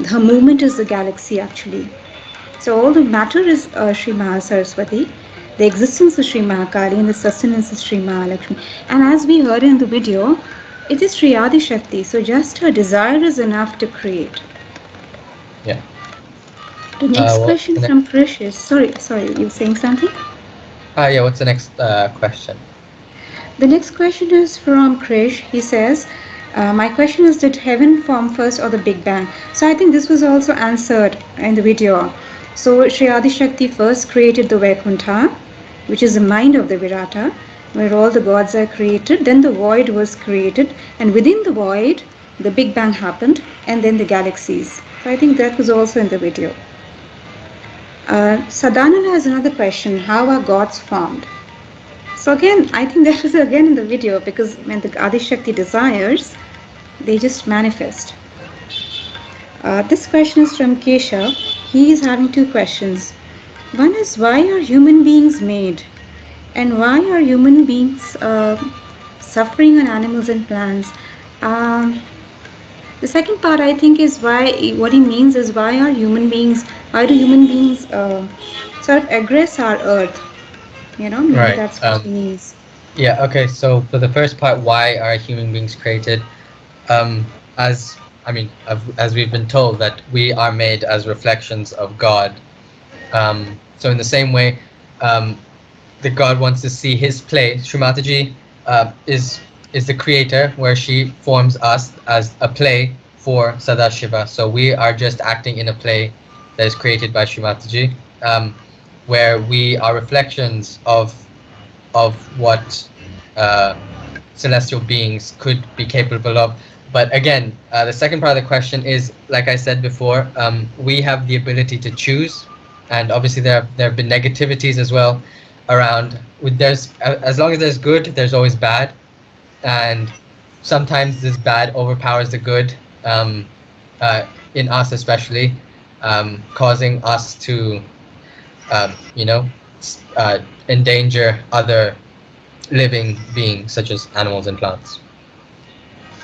her movement is the galaxy actually. So all the matter is Shri Mahasaraswati, the existence is Shri Mahakali, and the sustenance is Shri Mahalakshmi. And as we heard in the video, it is Shri Adishakti. So just her desire is enough to create. Yeah. The next question from Krish is, sorry, you were saying something? Yeah, what's the next question? The next question is from Krish. He says, my question is, did heaven form first or the Big Bang? So I think this was also answered in the video. So Shri Adishakti first created the Vaikuntha, which is the mind of the Virata, where all the gods are created. Then the void was created, and within the void, the Big Bang happened, and then the galaxies. So I think that was also in the video. Sadananda has another question. How are gods formed? So again, I think that was again in the video, because when the Adishakti desires, they just manifest. This question is from Keshav. He is having two questions. One is, why are human beings made? And why are human beings suffering on animals and plants? The second part, I think, is what he means is, why do human beings sort of aggress our earth? Maybe right. That's what he means. Yeah, okay, so for the first part, why are human beings created? As we've been told, that we are made as reflections of God. So in the same way, that God wants to see his play. Shri Mataji is the creator, where she forms us as a play for Sadashiva. So we are just acting in a play that is created by Shri Mataji, where we are reflections of what celestial beings could be capable of. But again, the second part of the question is, like I said before, we have the ability to choose, and obviously there have been negativities as well around. As long as there's good, there's always bad, and sometimes this bad overpowers the good, in us especially, causing us to endanger other living beings such as animals and plants.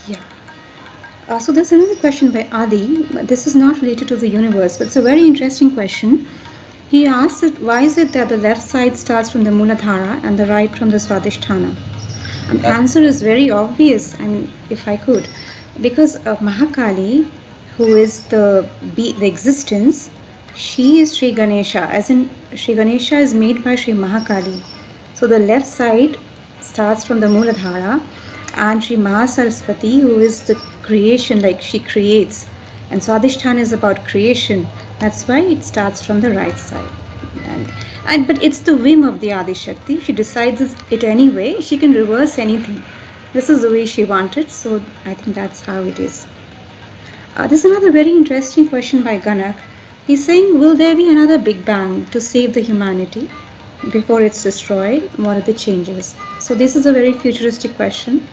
Yeah. So there's another question by Adi. This is not related to the universe, but it's a very interesting question. He asks that why is it that the left side starts from the Muladhara and the right from the Swadhisthana? The answer is very obvious, if I could. Because Mahakali, who is the existence, she is Sri Ganesha, as in Sri Ganesha is made by Sri Mahakali. So the left side starts from the Muladhara, and Sri Mahasaraswati, who is the creation, like she creates, and Swadhisthana is about creation. That's why it starts from the right side. And, but it's the whim of the Adishakti. She decides it anyway. She can reverse anything. This is the way she wanted, so I think that's how it is. This is another very interesting question by Ganak. He's saying, will there be another Big Bang to save the humanity before it's destroyed? What are the changes? So this is a very futuristic question.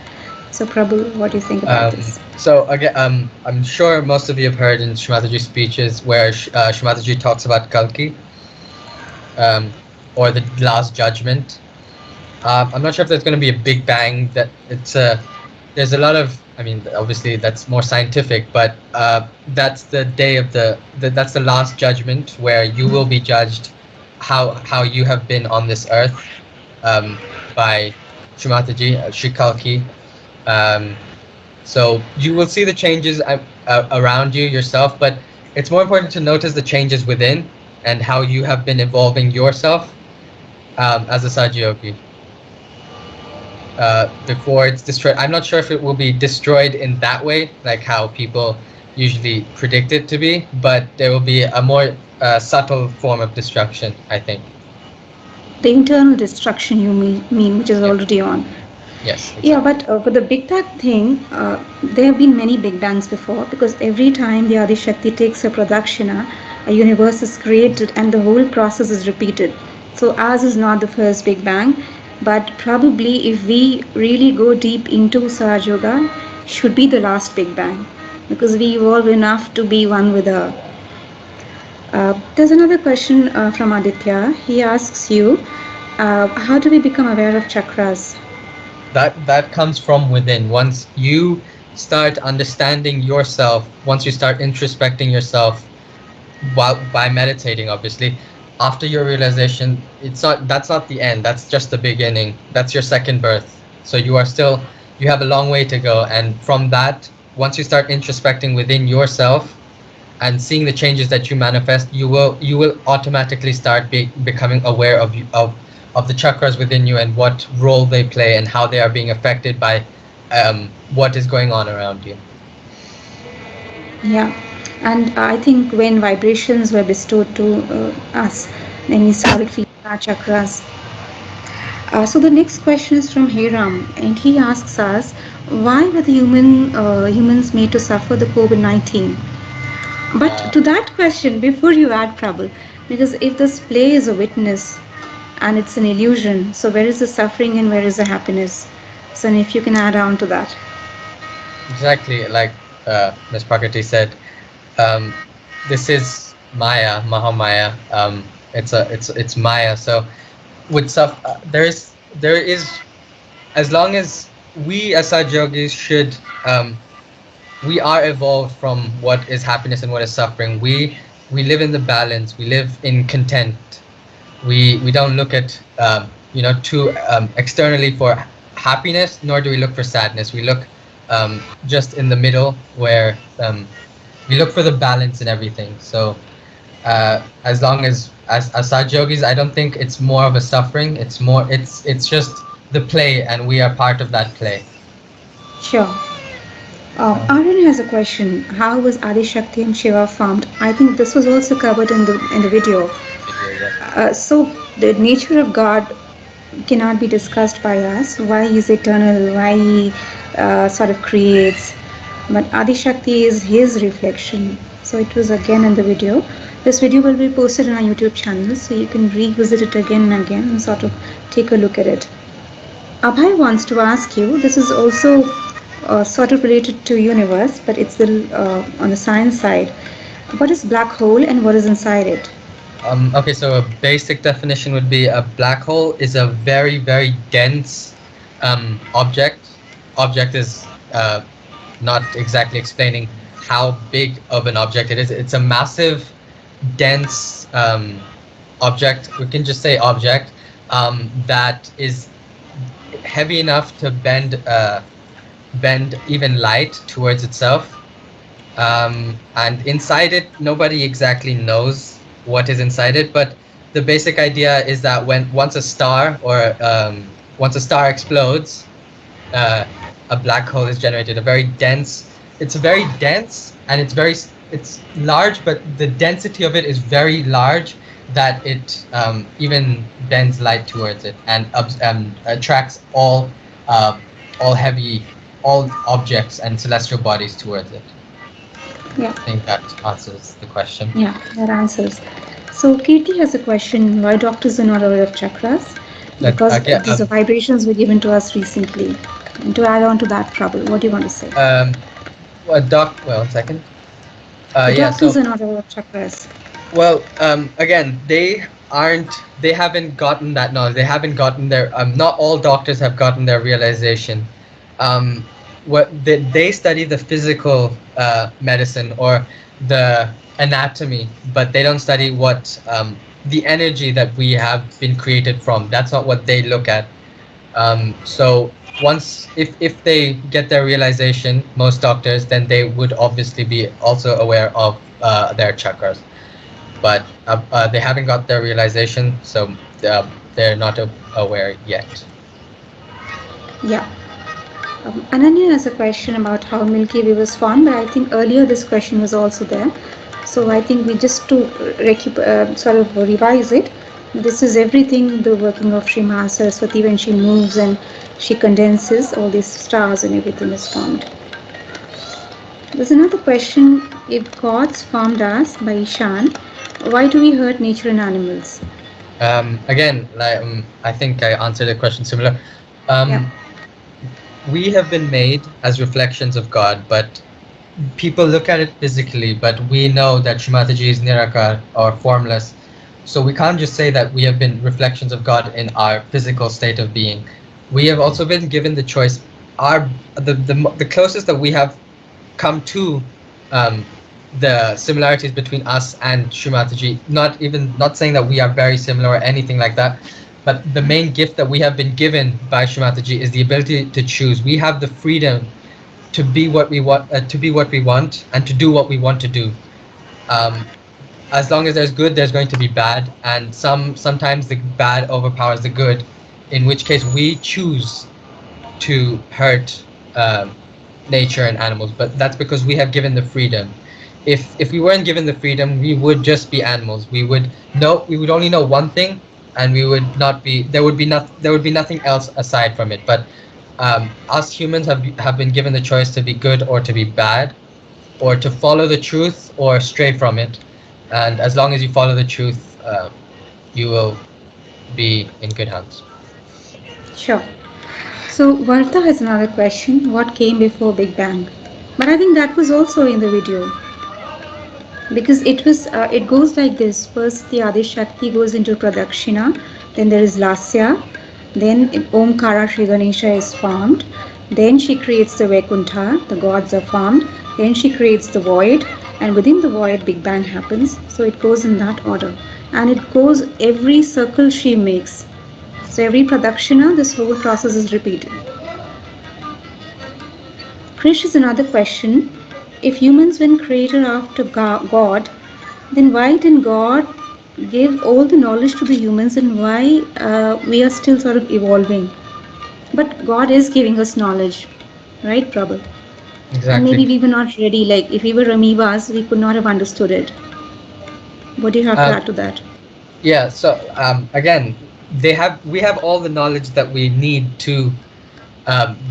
So Prabhu, what do you think about this? So again, I'm sure most of you have heard in Shri Mataji's speeches where Shri Mataji talks about Kalki, or the Last Judgment. I'm not sure if there's going to be a Big Bang. That it's there's a lot of, I mean, obviously that's more scientific, but that's the day of that's the Last Judgment where you will be judged how you have been on this earth, by Shri Mataji, Shri Kalki. So you will see the changes around you yourself, but it's more important to notice the changes within and how you have been evolving yourself, as a Sahaja before it's destroyed. I'm not sure if it will be destroyed in that way, like how people usually predict it to be, but there will be a more subtle form of destruction, I think. The internal destruction you mean which is already on. Yes. Exactly. Yeah, but for the Big Bang thing, there have been many Big Bangs before, because every time the Adishakti takes a pradakshina, a universe is created and the whole process is repeated. So ours is not the first Big Bang, but probably if we really go deep into Sahaja Yoga, should be the last Big Bang, because we evolve enough to be one with her. There's another question from Aditya. He asks you, how do we become aware of chakras? That comes from within. Once you start understanding yourself, once you start introspecting yourself by meditating, obviously, after your realization, that's not the end, that's just the beginning. That's your second birth. So you have a long way to go, and from that, once you start introspecting within yourself and seeing the changes that you manifest, you will automatically start becoming aware of the chakras within you and what role they play and how they are being affected by what is going on around you. Yeah, and I think when vibrations were bestowed to us, then we started feeling our chakras. So the next question is from Hiram, and he asks us, why were the humans made to suffer the COVID-19? But to that question, before you add, Prabhu, because if this play is a witness and it's an illusion, so where is the suffering and where is the happiness? So if you can add on to that. Exactly, like Ms. Prakriti said, this is Maya, Mahamaya. It's Maya. So with stuff, there is, as long as we as Sahaja Yogis should, we are evolved from what is happiness and what is suffering. We live in the balance. We live in content. We don't look at too externally for happiness, nor do we look for sadness. We look just in the middle, where we look for the balance in everything. So as long as Sahaja Yogis, I don't think it's more of a suffering. It's just the play, and we are part of that play. Sure. Arun has a question. How was Adishakti and Shiva formed? I think this was also covered in the video. So the nature of God cannot be discussed by us. Why he is eternal, why he sort of creates. But Adishakti is his reflection. So it was again in the video. This video will be posted on our YouTube channel, so you can revisit it again and again and sort of take a look at it. Abhay wants to ask you, this is also sort of related to universe, but it's on the science side. What is black hole and what is inside it? Okay, so a basic definition would be a black hole is a very, very dense object. Object is not exactly explaining how big of an object it is. It's a massive, dense object. We can just say object that is heavy enough to bend even light towards itself. And inside it, nobody exactly knows what is inside it, but the basic idea is that once a star explodes, a black hole is generated. It's very dense, and it's very it's large, but the density of it is very large that it even bends light towards it and attracts uh, all heavy, all objects and celestial bodies towards it. Yeah, I think that answers the question. yeah, that answers. So Kirti has a question: why doctors are not aware of chakras? Because Okay. these vibrations were given to us recently. And to add on to that trouble, what do you want to say? Well, second. The Yeah. doctors So, are not aware of chakras. well, again, they haven't gotten that knowledge. They haven't gotten their, not all doctors have gotten their realization. Um, they study the physical medicine or the anatomy, but they don't study what the energy that we have been created from. That's not what they look at. So once, if they get their realization, most doctors, then they would obviously be also aware of their chakras, but they haven't got their realization, so they're not aware yet. Yeah. Ananya has a question about how Milky Way was formed, but I think earlier this question was also there. So I think we just to sort of revise it. This is everything the working of Shri Saraswati when she moves and she condenses all these stars and everything is formed. There's another question: if gods formed us by Ishan, why do we hurt nature and animals? Again, like, I think I answered a question similar. Yeah. um, we have been made as reflections of God, but people look at it physically, but we know that Shri Mataji is nirakar or formless. So we can't just say that we have been reflections of God in our physical state of being. We have also been given the choice. The closest that we have come to um, the similarities between us and Shri Mataji, not saying that we are very similar or anything like that, but the main gift that we have been given by Shri Mataji is the ability to choose. We have the freedom to be what we want, and to do what we want to do. Um, as long as there's good, there's going to be bad, and sometimes the bad overpowers the good, in which case we choose to hurt nature and animals. But that's because we have given the freedom. If we weren't given the freedom, we would just be animals. We would only know one thing, and we would not be there would be nothing else aside from it. But us humans have been given the choice to be good or to be bad, or to follow the truth or stray from it. And as long as you follow the truth, you will be in good hands. Sure. So Varta has another question: what came before Big Bang? But I think that was also in the video because it goes like this: first the Adishakti goes into Pradakshina, then there is Lasya, then Omkara Sri Ganesha is formed, then she creates the Vaikuntha, the gods are formed, then she creates the void, and within the void Big Bang happens. So it goes in that order, and it goes every circle she makes. So every Pradakshina, this whole process is repeated. Krish is another question: if humans were created after God, then why didn't God give all the knowledge to the humans, and why we are still sort of evolving? But God is giving us knowledge, right, Prabhu? And maybe Exactly. we were not ready, like if we were amoebas, we could not have understood it. What do you have to Uh, add to that? yeah. So again, we have all the knowledge that we need to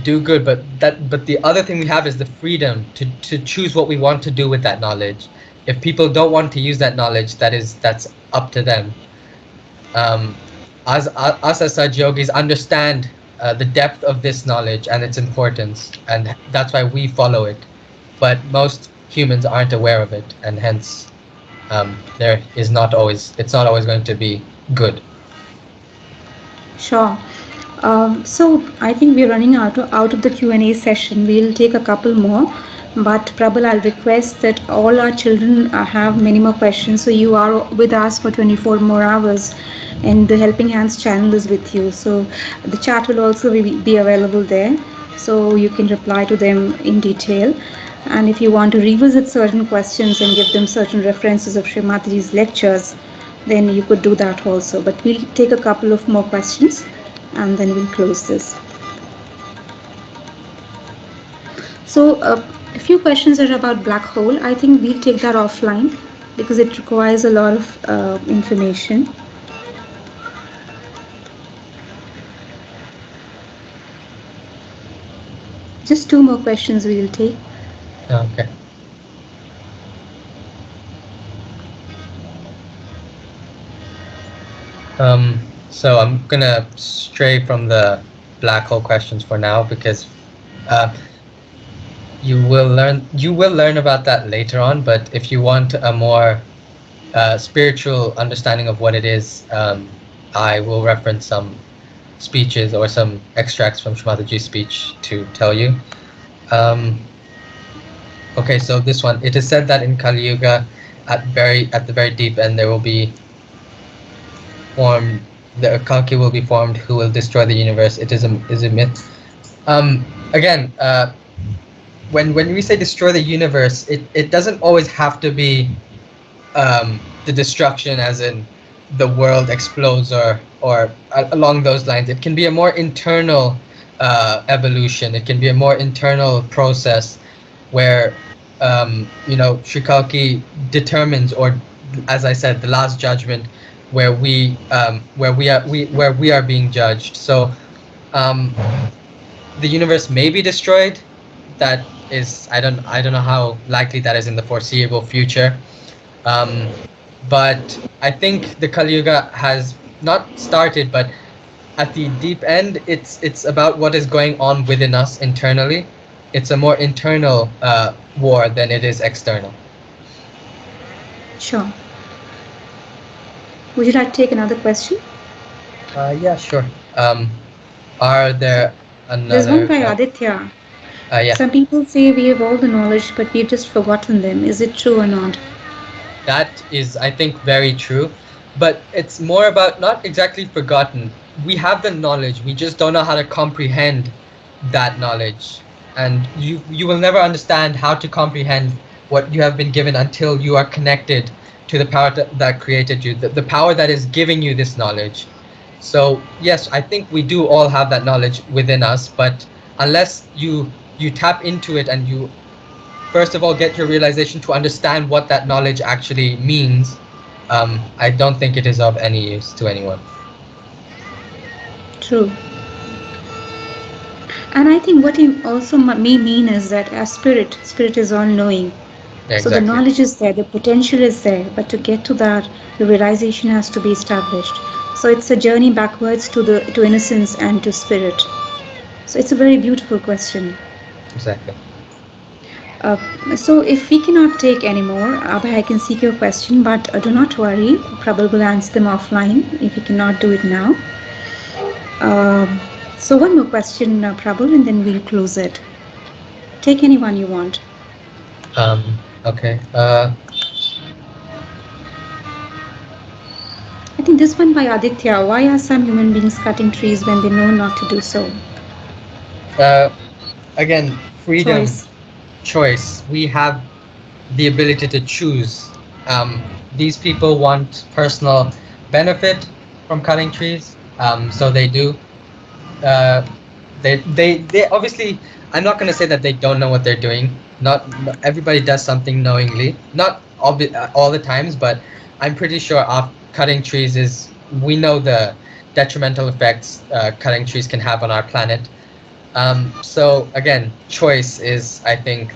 do good, but the other thing we have is the freedom to choose what we want to do with that knowledge. If people don't want to use that knowledge, that's up to them. um, us as such yogis understand the depth of this knowledge and its importance, and that's why we follow it. But most humans aren't aware of it, and hence it's not always going to be good. Sure. So I think we're running out of the Q&A session. We'll take a couple more, but Prabal, I'll request that all our children have many more questions. So you are with us for 24 more hours, and the Helping Hands channel is with you. So the chat will also be available there, so you can reply to them in detail. And if you want to revisit certain questions and give them certain references of Shri Mataji's lectures, then you could do that also. But we'll take a couple of more questions and then we'll close this. So, a few questions are about black hole. I think we'll take that offline because it requires a lot of information. Just two more questions we'll take. Okay. So I'm gonna stray from the black hole questions for now because uh, you will learn about that later on. But if you want a more spiritual understanding of what it is, I will reference some speeches or some extracts from Shri Mataji's speech to tell you. Um, okay, so this one, it is said that in Kali Yuga, at the very deep end, there will be formed the Kalki will be formed who will destroy the universe. It is a myth. Again, when we say destroy the universe, it doesn't always have to be the destruction as in the world explodes or along those lines. It can be a more internal evolution. It can be a more internal process where Sri Kalki determines, or as I said, the last judgment, where we are being judged. So um, the universe may be destroyed. That is, I don't know how likely that is in the foreseeable future. Um, but I think the Kali Yuga has not started, but at the deep end, it's about what is going on within us internally. It's a more internal war than it is external. Sure. Would you like to take another question? Yeah, sure. Are there There's one another? by Aditya. Yeah, Some people say we have all the knowledge, but we've just forgotten them. Is it true or not? that is, I think, very true. But it's more about not exactly forgotten. We have the knowledge, we just don't know how to comprehend that knowledge. And you will never understand how to comprehend what you have been given until you are connected to the power that created you, the power that is giving you this knowledge. So yes, I think we do all have that knowledge within us, but unless you tap into it and you first of all get your realization to understand what that knowledge actually means, I don't think it is of any use to anyone. True. And I think what he also may mean is that as spirit is all knowing. Yeah, So the exactly. knowledge is there, the potential is there, but to get to that, the realization has to be established. So it's a journey backwards to innocence and to spirit. So it's a very beautiful question. Exactly. So if we cannot take any more, Abhay, I can seek your question, but do not worry. Prabal will answer them offline if we cannot do it now. Um, so one more question, Prabal, and then we'll close it. Take anyone you want. Okay. I think this one by Aditya. Why are some human beings cutting trees when they know not to do so? Uh, Again, freedom, Choice. choice. We have the ability to choose. These people want personal benefit from cutting trees, so they do. Uh, they obviously. I'm not going to say that they don't know what they're doing. Not everybody does something knowingly. Not all the times, but I'm pretty sure off cutting trees is we know the detrimental effects cutting trees can have on our planet. So again, choice is, I think,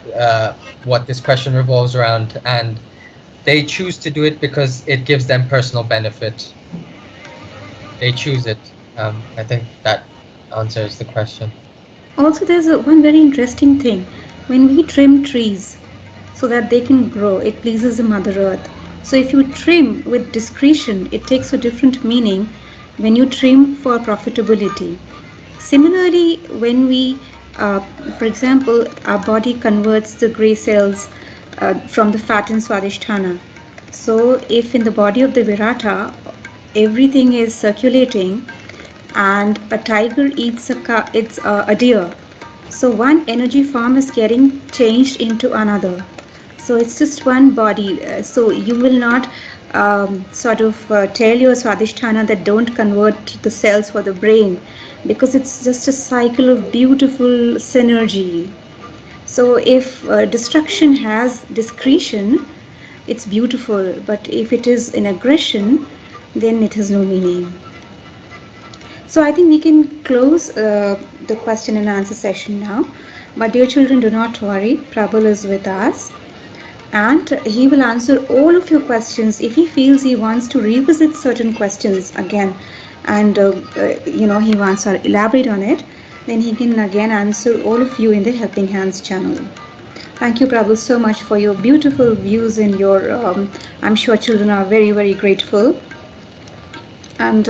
what this question revolves around, and they choose to do it because it gives them personal benefit. They choose it. I think that answers the question. Also, there's one very interesting thing. When we trim trees so that they can grow, it pleases the Mother Earth. So, if you trim with discretion, it takes a different meaning when you trim for profitability. Similarly, when we, uh, for example, our body converts the gray cells from the fat in Swadhisthana. So, if in the body of the Virata everything is circulating and a tiger eats a deer, so one energy form is getting changed into another. So it's just one body. So you will not sort of tell your swadhisthana that don't convert the cells for the brain because it's just a cycle of beautiful synergy. So if destruction has discretion, it's beautiful, but if it is in aggression, then it has no meaning. So I think we can close the question and answer session now. But dear children, do not worry. Prabal is with us and he will answer all of your questions if he feels he wants to revisit certain questions again and he wants to elaborate on it, then he can again answer all of you in the Helping Hands channel. Thank you, Prabhu, so much for your beautiful views and your I'm sure children are very, very grateful. And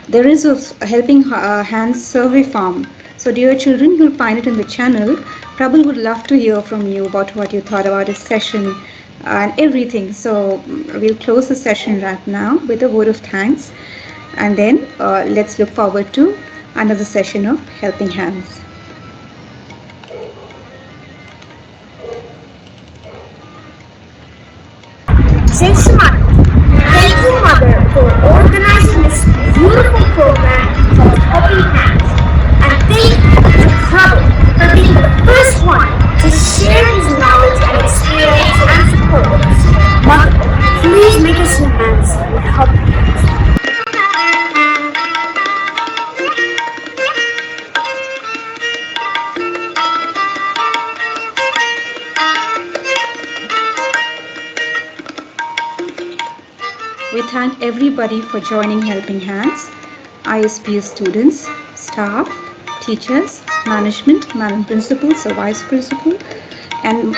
there is a Helping Hands survey form. So, dear children, you'll find it in the channel. Prabal would love to hear from you about what you thought about his session and everything. So, we'll close the session right now with a word of thanks, and then let's look forward to another session of Helping Hands. Say Shri thank you, Mother, for organizing this beautiful program called Helping Hands. And thank you to Prabhu for being the first one to share his knowledge and experience and support with us. Mother, please make us your hands with Helping Hands. We thank everybody for joining Helping Hands, ISPS students, staff, teachers, management, madam principal, so vice principal, and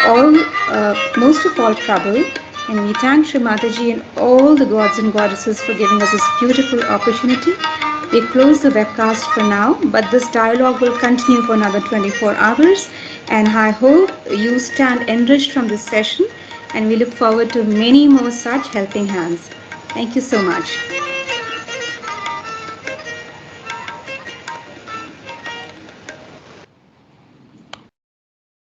most of all Prabhu. And we thank Shri Mataji and all the gods and goddesses for giving us this beautiful opportunity. We close the webcast for now, but this dialogue will continue for another 24 hours. And I hope you stand enriched from this session, and we look forward to many more such helping hands. Thank you so much.